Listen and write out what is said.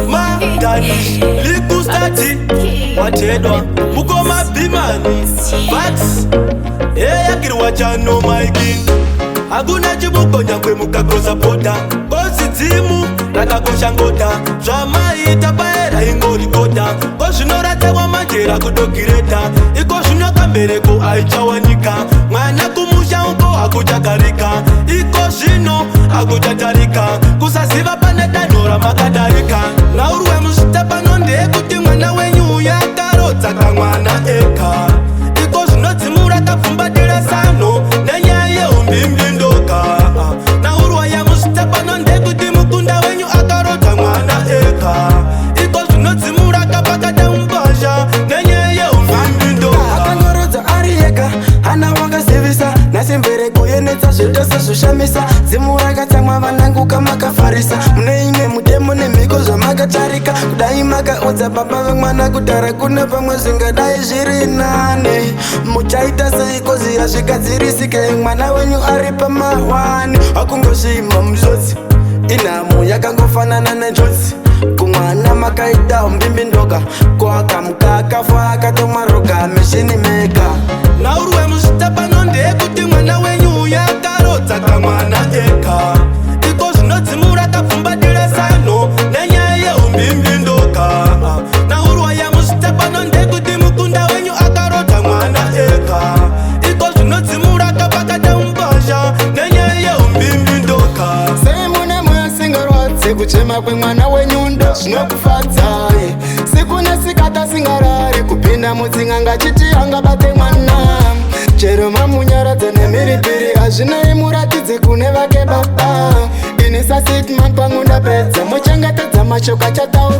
Madani, Liku Stati, Watedwa, Mukoma Bimani, Bats, Yakiri Wachano, my king. Aguna chibuko nyakwe mukakosa poda Kosi timu, nakakosha ngota Drama itapaera ingori kota Koshunora tewa manjera kutokireta Ikoshunyoka mbereko aichawanika Mwana kumusha unko akuchakarika Ikoshino akuchatarika Kusasiva panetanora makadarika Na uruwe musitepa nonde kuti mwana wenyu yakarota kamwana eka Ikoshunotsimura kafumbatira sano Nenyaye umbimbi na urwa ya musitepa nonde kuti mukunda wenyu akarota mwana eka Iko zvinotsimura kapakata mbasha nenyeye uvimbi ndoka Akanyorodza ari ega, hana wakasevisa Nasembereko yenetsa zvetose zvoshamisa Zimu rakatsamwa vanangu kamakafarisa Mune imwe mutemo nemhiko zvamakatarika Kudai makaudza baba vemwana kudhara kuna pamwe zvingadai zviri nane Muchaita seiko ziya zvikadzirisike mwana wenyu ari pamahwani Wakungozvima muzvotsi inhamo yakangofanana nenjodzi kumwana makaita umbimbi ndoga Kwakamuka akafa akatomwaroga meshini meka Na urwe musitepa nonde kuti mwana wenyu yakarota kamwana eka Iko zvinotsimura kafumbatira sano nenyaya umbimbi ndoka Na urwa ya musitepa nonde kuti mukunda wenyu akarota mwana eka Iko zvinotsimura kapakata mbasha nenyaya umbimbi ndoka Semune muyasingarwadze kuchema kwemwana wenyundo zvinokufadza Siku nesikata singarare kupinda mutsinga chiti angabate mwana Chero mamunyaradza nemiripiri hazvinai muratidze kune vake baba Inisa sitman pangu ndapedza muchengetedza mashoko achataura